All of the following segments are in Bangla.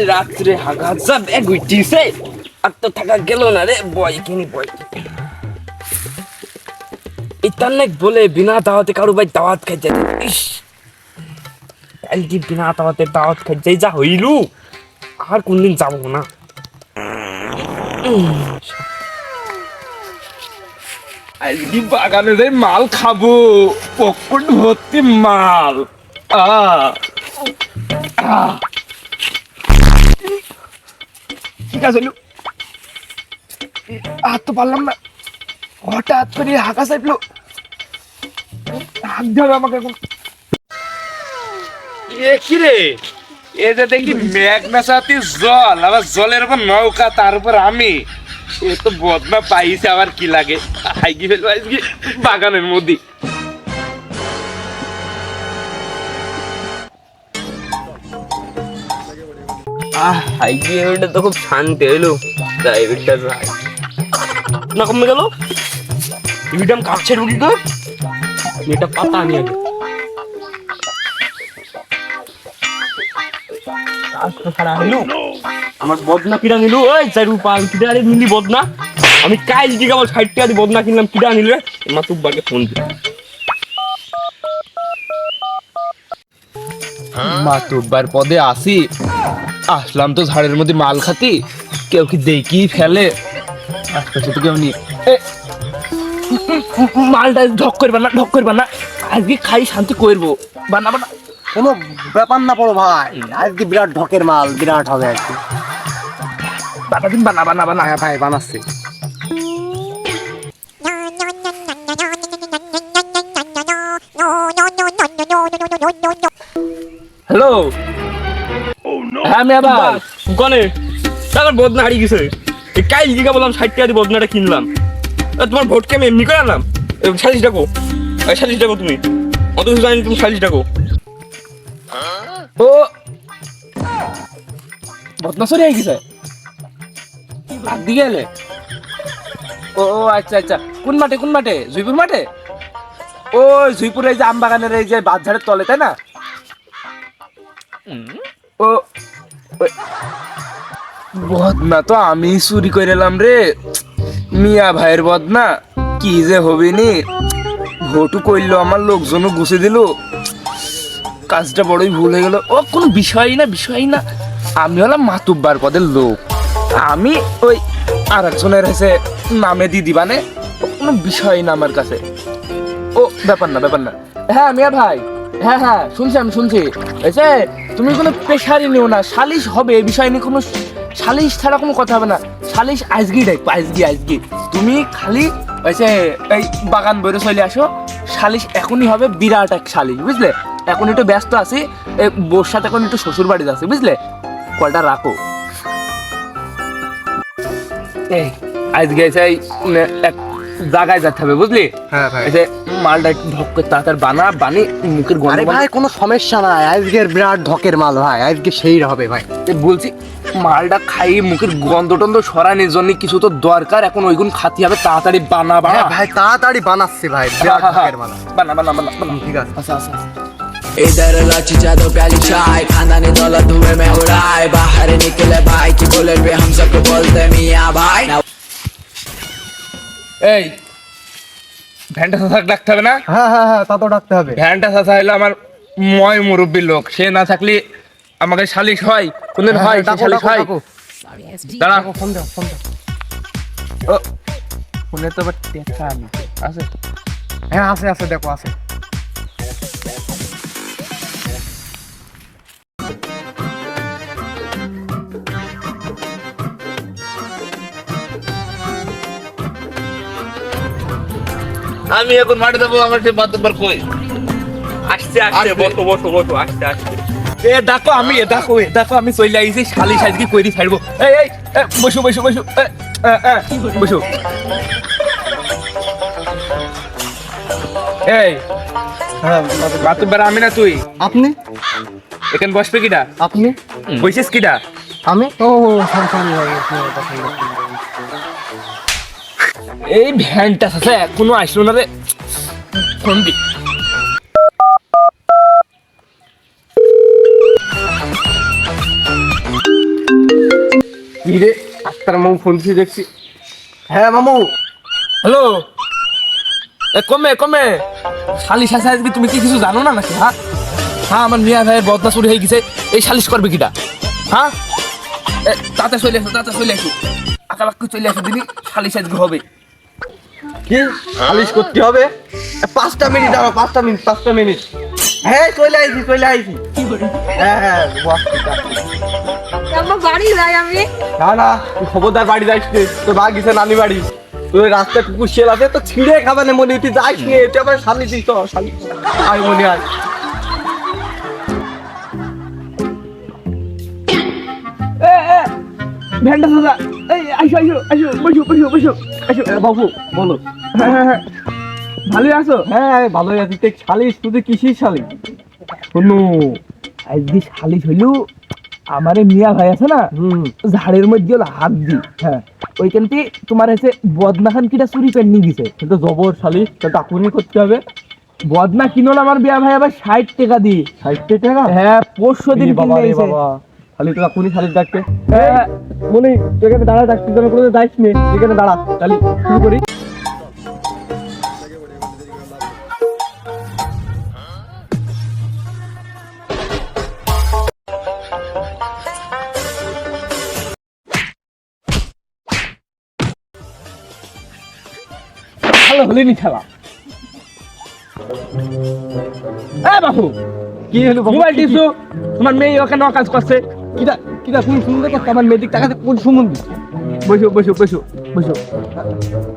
কাল রাত্রে হাগা যাব এক উঠিছে আর তো থাকা গেল না রে বয় কিনি বয় ইতানেক বলে বিনা দাওয়াতে কারো ভাই দাওয়াত খাই যায় ইস কাল কি বিনা দাওয়াত খাই যাই যা হইলু আর কোনদিন যাবো না আজকে বাগানে যাই মাল খাবো পকেট ভর্তি মাল ঠিক আছে হাত তো পারলাম না হঠাৎ করে হাঁকা চাইপলো হাত ধরে আমাকে এখন কি রে এ যে দেখি মেঘ মেশাতি জল আবার জলের উপর নৌকা তার উপর আমি এ তো বদনা পাইছে আবার কি লাগে হাইকি ফেলবো আজকে বাগানের মধ্যে হাইকি এটা তো খুব শান্তি হইলো প্রাইভেটটা যাই না কমে গেল ইভিটাম কাছে রুগী তো এটা পাতা আনি আগে আমার বদনা কিনা নিল ওই চারু পাল কিনা আরে নিলি বদনা আমি কাল দিকে আমার 60 টাকা দিয়ে বদনা কিনলাম কিনা নিলে মাতুব্বাকে ফোন দিল মাতুব্বার পদে আসি আসলাম তো ঝাড়ের মধ্যে মাল খাতি কেউ কি দেখি ফেলে আশপাশে তো কেউ নেই মালটা ঢক করবা না আজকে খাই শান্তি করবো বানা কোনো ব্যাপার না পড়ো ভাই আজকে বিরাট ঢকের মাল বিরাট হবে আজকে বানা ভাই বানাচ্ছে হ্যালো হ্যাঁ মেয়া ভাই কনে তার বদনা হারিয়ে গেছে কাল দিকে বললাম 60 টাকা দিয়ে বদনাটা কিনলাম তোমার ভোটকে আমি এমনি করে আনলাম 40 টাকা 40 টাকা তুমি অত কিছু জানি তুমি 40 টাকা ও বদনা সরে হয়ে গেছে বাদ দিয়ে গেলে ও আচ্ছা কোন মাঠে জয়পুর মাঠে ও জয়পুরে যে আম বাগানের এই যে বাঁধঝাড়ের তলে তাই না ও বদনা তো আমি চুরি করে এলাম রে মিয়া ভাইয়ের বদনা কি যে হবে নি ভোটু করলো আমার লোকজনও গুছে দিল কাজটা বড়ই ভুল হয়ে গেল ও কোনো বিষয় না আমি হলাম মাতুব্বার পদের লোক আমি ওই আর একজনের হয়েছে নামে দিয়ে দিবানে কোনো বিষয় না আমার কাছে ও ব্যাপার না হ্যাঁ মিয়া ভাই হ্যাঁ আমি শুনছি এসে তুমি কোনো প্রেশারই নিও না সালিশ হবে এই বিষয় নিয়ে কোনো সালিশ ছাড়া কোনো কথা হবে না সালিশ আজকেই দেখবো আজকে তুমি খালি এসে এই বাগান বইরে চলে আসো সালিশ এখনই হবে বিরাট এক সালিশ বুঝলে এখন একটু ব্যস্ত আছি বোর সাথে এখন একটু শ্বশুর বাড়িতে আছি বুঝলে কলটা রাখো আজকে এক জায়গায় যেতে হবে বুঝলি হ্যাঁ ভাই মালটা একটু ঢক করে তাড়াতাড়ি বানি মুখের গন্ধ ভাই কোনো সমস্যা নাই আজকের বিরাট ঢকের মাল ভাই আজকে সেই হবে ভাই বলছি মালটা খাই মুখের গন্ধ টন্ধ সরানোর জন্য কিছু তো দরকার এখন ওইগুন খাতি হবে তাড়াতাড়ি বানা ভাই তাড়াতাড়ি বানাচ্ছি ভাই বিরাট ঢকের মাল বানা ঠিক আছে আচ্ছা इधर लाची जादो प्याली चाय खानदानी दौलत धुएं में उड़ाए बाहर निकले भाई की बुलेट पे हम सबको बोलते मियां भाई এই ভ্যানটা সাথে ডাকতে হবে না হ্যাঁ তা তো ডাকতে হবে ভ্যানটা সাথে হলো আমার ময় মুরব্বীর লোক সে না থাকলে আমাকে সালিশ হয় কোনদিন হয় সালিশ হয় দাঁড়া ফোন দাও ও ফোনে তো আবার দেখা আছে হ্যাঁ আছে দেখো আছে আমি এখন মাঠে যাবো আমার সে মাতব্বর কই আসছে বসো আসছে দেখো আমি চলে আইছি শালিশ আজকে কইরি ছাড়বো এই বসো এই হ্যাঁ মাতব্বর আমি না তুই আপনি এখানে বসবে কিডা আপনি বসিস কিডা আমি এই ভ্যানটা আছে এখনো আসলো না রে ফোন দি কি রে আক্তার মামু ফোন দিয়ে দেখছি। হ্যাঁ মামু। হ্যালো, এ কমে কমে সালিশ আছে আজকে, তুমি কি কিছু জানো না নাকি? হ্যাঁ হ্যাঁ, আমার মিয়া ভাইয়ের বদনা চুরি হয়ে গেছে, এই সালিশ করবে কিটা? হ্যাঁ, তাতে চলে আসো, তাতে চলে আসো, আঁকা বাক্য চলে আসো দিদি, সালিশ আজকে হবে। কি সালিশ করতে হবে? 5টা মিনিট দাঁড়াও, 5টা মিনিট। হ্যাঁ চলে আইছি। হ্যাঁ বস। আমার বাড়ি যাই আমি। না তুই খবরদার বাড়ি যাইস নে, তোর মা গেছে নানি বাড়ি। তুই রাস্তায় কুকুর শেল আছে তো ছিঁড়ে খাবে না মনে, তুই যাইস নে, এটা আবার সালি দিস তো সালি। আয় মনে আয়। ভ্যানটা দাদা, এই আসো আসো আসো, বসো। বাবু বলো। হ্যাঁ, ভালোই আছো? হ্যাঁ ভালোই আছি। তুই সালিশ, তুই কিসির সালিশ? শোনো, আজকে সালিশ হইলো আমারে মিয়া ভাই আছে না, ঝাড়ের মধ্যে হাত দি, হ্যাঁ ওইখান থেকে তোমার হচ্ছে বদনা খান কিটা চুরি করে নিয়ে গেছে। কিন্তু জবর সালিশ, তা এখনই করতে হবে। বদনা কিনল আমার বিয়া ভাই আবার 60 টাকা দিয়ে। 60 টাকা? হ্যাঁ, পরশু দিন বাবা কিনে রে এসে। বাবা, খালি তো এখনই সালিশ ডাকতে। হ্যাঁ, মনে তুই এখানে দাঁড়া, ডাকতে জন্য কোনো যাইস নে, এখানে দাঁড়া, তাহলে শুরু করি। ভালো হলেনি খেলা। বাবু কি হলো বাবু? মোবাইল টিপছো, তোমার মেয়ে ওখানে কাজ করছে। কিরা কোন সুন্দর কথা, আমার মেয়েদিক টাকাতে কোন সুমন্দি? বসো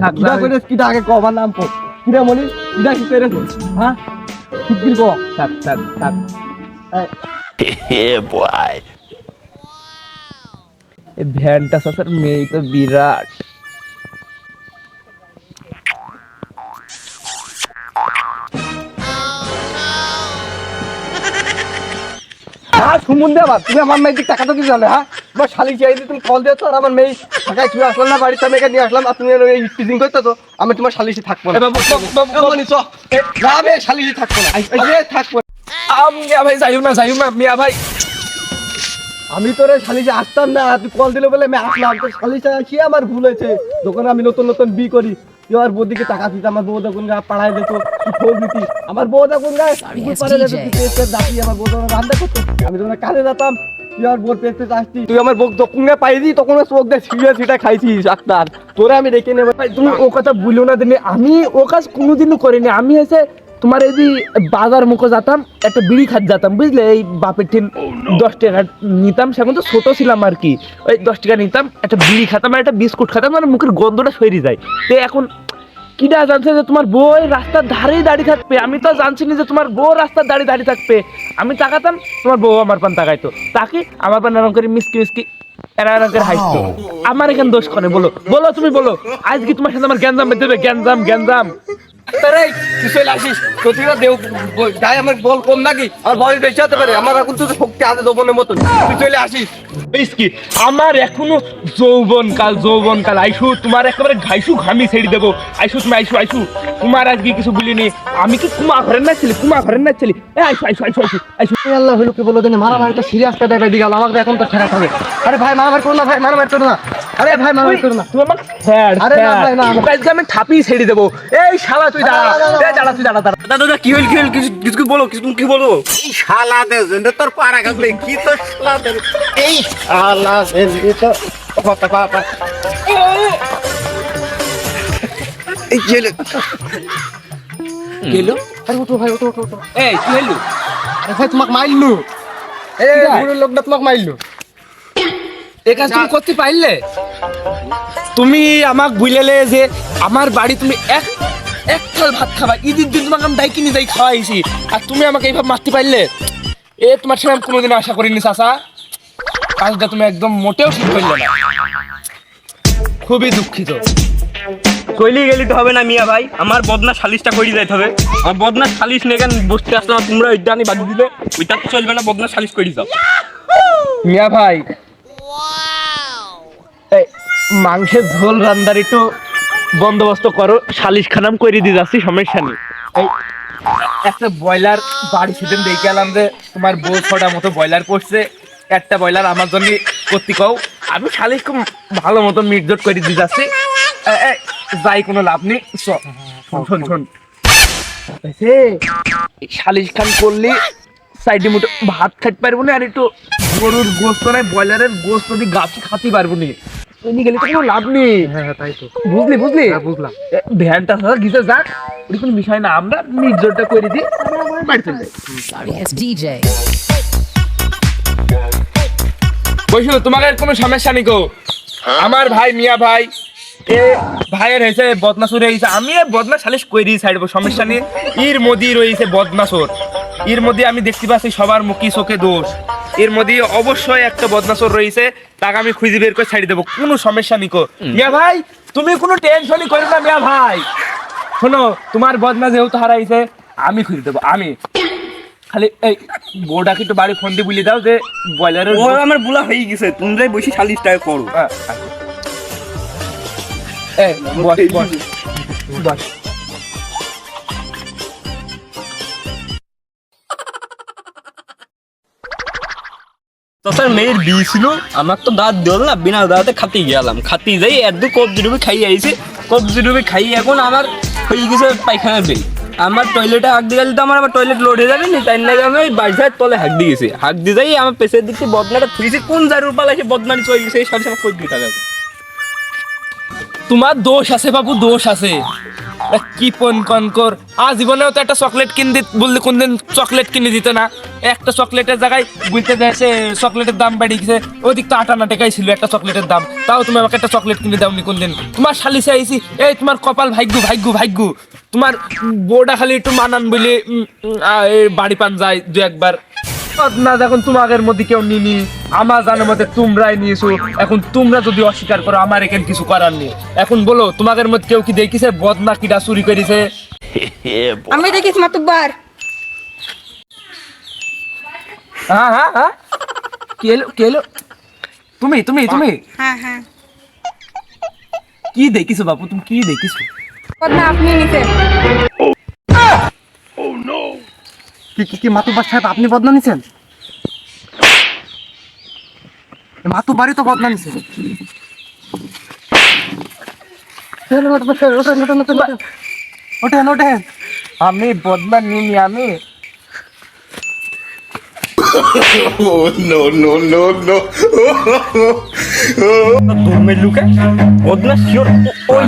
থাক, কিরা করে কিরা আগে কো, আমার নাম কো। কিরা মনি, কিরা কি করে? হ্যাঁ ঠিক কো। থাক। এই ভ্যানটা সাসার মেয়ে তো বিরাট। হ্যাঁ সুমন দে, আবার তুমি আমার মেয়েদিক টাকা তো কি জানে? হ্যাঁ তোমার শালি চাই তুমি কল দিও তো, আর আমার মেয়ে টাকায় তুমি আসলাম না বাড়িতে, আমি এখানে নিয়ে আসলাম, আর তুমি এই স্পিজিং করতে তো আমি তোমার শালিশি থাকবো না। মনি চ, না আমি শালিশি থাকবো না, থাকবো না। মিয়া ভাই যাইও না মিয়া ভাই। আমি তোর শালিশে আসতাম না, তুই কল দিলে বলে আমি আসলাম। তোর শালিশে আসি আমার ভুল হয়েছে, যখন আমি নতুন বি করি তুই আমার বৌদিকে টাকা দিতে, আমার বউ যখন পাড়ায় যেত তুই ফোন দিতি, আমার বউ যখন পাড়ে যেত তুই ডাকি, আমার বউ যখন রান্না করতো, আমি যখন কাজে যেতাম তুই আমার বউ পেতে আসতি, তুই আমার বউ যখন পাইছি তখন চোখ দিয়ে ছিঁড়ে খাইছিস ডাক্তার, তোরে আমি রেখে নেবো। ভাই তুমি ও কথা বলিও না দিনে, আমি ও কাজ কোনোদিনও করিনি। আমি হচ্ছে তোমার এই যে বাজার মুখে যেতাম, একটা বিড়ি খাত যেতাম বুঝলে, এই বাপের ঠিন 10 টাকা নিতাম, সেখন তো ছোট ছিলাম আর কি, ওই 10 টাকা নিতাম, একটা বিড়ি খাতাম আর একটা বিস্কুট খাতাম, মানে মুখের গন্ধটা সরে যায়। তো এখন কিটা জানছে যে তোমার বউ রাস্তার ধারেই দাঁড়িয়ে থাকবে, আমি তো জানছি না যে তোমার বউ রাস্তার দাঁড়িয়ে থাকবে। আমি তাকাতাম, তোমার বউ আমার পান তাকাইতো, তাকে আমার পান এরকম করে মিসকি এরা করে হাসতো। আমার এখানে দোষ করে বলো তুমি বলো, আজকে তোমার সাথে আমার গ্যাঞ্জাম বেঁধে দেবে, গ্যাঞ্জাম। তুই চলে আসিস, প্রতিটা দেও গায়ে আমার বল কম নাকি, আর বল বেশি হতে পারে, আমার এখন তো শক্তি আছে যৌবনের মতন, তুই চলে আসিস। কি আমার এখনো যৌবন কাল আইসু, তোমার একেবারে ঘাইসু ঘামি ছেড়ে দেবো। তুমি আইসু তোমার আজকে কিছু বলিনি। আমি কি কুমা ঘরের না ছেলে আইসু। আল্লাহ হলো কি বলো জানি, মারামারি তো সিরিয়াস কাটা বেদি গেল, আমাকে এখন তো ছেড়ে খাবে। আরে ভাই মারামারি করো না, ভাই মারামারি করো না, আরে ভাই মারামারি করো না। তুমি আমাকে ছাড়, আরে না ভাই, না, না। আজকে আমি থাপিয়ে ছেড়ে দেবো। এই শালা তুই দাঁড়া। দাদা কি হইল কিছু বলো, কি বলো? এই শালা দে জেন্ডে তোর পাড়া গেছে, কি তো শালা দে, এই শালা দে তো পাপা এই জেলে গেল। আরে ওঠো ভাই, ওঠো। এই কি হইলো? আরে ভাই তোমাকে মাইললু, এই বুড়ো লোকটা তোমাকে মাইললু। এই কাজ তুমি করতে পারলে? তুমি আমাকে বুঝলে যে আমার বাড়ি তুমি এক থাল ভাত খাবা, ঈদের দিন তোমাকে আমি ডাইকি নিয়ে যাই খাওয়াইছি, আর তুমি আমাকে এইভাবে মারতে পারলে? তোমার সাথে আমি কোনোদিন আশা করিনি চাচা, কাজটা তুমি একদম মোটেও ঠিক করলে না, খুবই দুঃখিত। চলি গেলি তো হবে না মিয়া ভাই, আমার বদনা সালিশটা করে যাইতে হবে। আমার বদনা সালিশ নিয়ে কেন বসতে আসলাম, তোমরা ওইটা আনি বাদ দিলে, ওইটা তো চলবে না, বদনা সালিশ করে যাও। মিয়া ভাই, এই মাংসের ঝোল রান্নার একটু বন্দোবস্ত করো, সালিশ খানাম করে দিয়ে যাচ্ছি, সমস্যা নেই। এই একটা ব্রয়লার বাড়ি সেদিন দেখে এলাম যে তোমার বউ 6টা মতো ব্রয়লার করছে, একটা ব্রয়লার আমার জন্য করতে কও, আমি শালিশ খুব ভালো মতো মিটজট করে দিয়ে যাচ্ছি। যাই কোনো লাভ নেই। শোন শোন শালিশ খান করলে সাইডে মুঠো ভাত খাইতে পারবো না, আর একটু গরুর গোস্ত নাই ব্রয়লারের গোস্ত দিয়ে গাছ খাতে পারবো না। এমনি গেলে তো কোনো লাভ নেই। হ্যাঁ তাই তো, বুঝলি বুঝলি? বুঝলাম। ভ্যানটা ঘিসে যাক, ওই কোনো বিষয় না, আমরা মিটজটটা করে দিই, বাড়ি চলে যাই। Yes, DJ. বৈশু তোমাকে কোনো সমস্যা নেই গো। আমার ভাই মিয়া ভাই এ ভাইয়ের হয়েছে বদনাসুর হয়েছে, আমি বদনা সালিশ করি ছাড়বো, সমস্যা নেই। এর মধ্যে রয়েছে বদনাসর, এর মধ্যে আমি দেখতে পাচ্ছি সবার মুখী চোখে দোষ, এর মধ্যে অবশ্যই একটা বদনাসর রয়েছে, তাকে আমি খুঁজে বের করে ছাড়ি দেবো, কোনো সমস্যা নেই গো। মিয়া ভাই তুমি কোনো টেনশনই করো না মিয়া ভাই। শোনো তোমার বদনা যেহেতু হারাইছে আমি খুঁজে দেবো, আমি খালি এই বউটাকে একটু বাড়ি ফোন দিয়ে বলে দাও যে ব্রয়লারের ও আমার বুলা হয়ে গেছে, তোমরাই বসে শালিশটা করো। বস বস বস। তো স্যার মেয়ের বিয়ে ছিল, আমার তো দাঁত দিল না, বিনা দাঁতে খাতে গেলাম, খাতে যাই এত কবজি ডুবে খাইয়ে আইছি, কবজি ডুবে খাইয়ে এখন আমার হয়ে গেছে পায়খানার বিল। আমার টয়লেটে হাঁক দিয়ে গেলে তো আমার আবার টয়লেট লোড হয়ে যাবে না, তাই না আমি ওই বাসায় তলে হাঁক দিয়ে গেছি, হাঁক দিয়ে যাই আমার পেছনের দিকে বদনাটা থুইছি, কোন জারুর পালা এসে বদনানি চলে গেছে, এই সব সময় কই দিয়ে থাকবে। তোমার দোষ আছে বাবু, দোষ আছে। কি পন কন কর, আজীবনেও তো একটা চকলেট কিনে দিত বললে কোনদিন চকলেট কিনে দিত না, একটা চকলেটের জায়গায় বুঝতে যাচ্ছে চকলেটের দাম বেড়ে গেছে, ওদিক তো 58 টাকাই ছিল একটা চকলেটের দাম, তাও তুমি আমাকে একটা চকলেট কিনে দাওনি কোনদিন। তোমার শালিশে আইছি, এই তোমার কপাল ভাগ্য ভাগ্য ভাগ্য, তোমার বউটা খালি একটু মানান বলে বাড়ি পান যায় দু একবার না, এখন তোমাদের মধ্যে কেউ নিনি, আমার জানার মতে তোমরাই নিয়েছো, এখন তোমরা যদি অস্বীকার করো আমার এখানে কিছু করার নেই। এখন বলো তোমাদের মধ্যে কেউ কি দেখিছে বদনা কিটা চুরি করেছে? আমি দেখিস মাতুব্বার। হ্যাঁ হ্যাঁ হ্যাঁ, কে এলো কে এলো? তুমি তুমি তুমি হ্যাঁ হ্যাঁ, কি দেখিছো বাবু, তুমি কি দেখিছো? বদনা আপনি নিছেন। কি মাতুব্বার সাহেব আপনি বদনা নিছেন? মাতুব্বারই তো বদনা নিছেন। ওঠেন ওঠেন। আমি বদনা নিনি, আমি ধর্মের লোকে বদনা শিওর ওই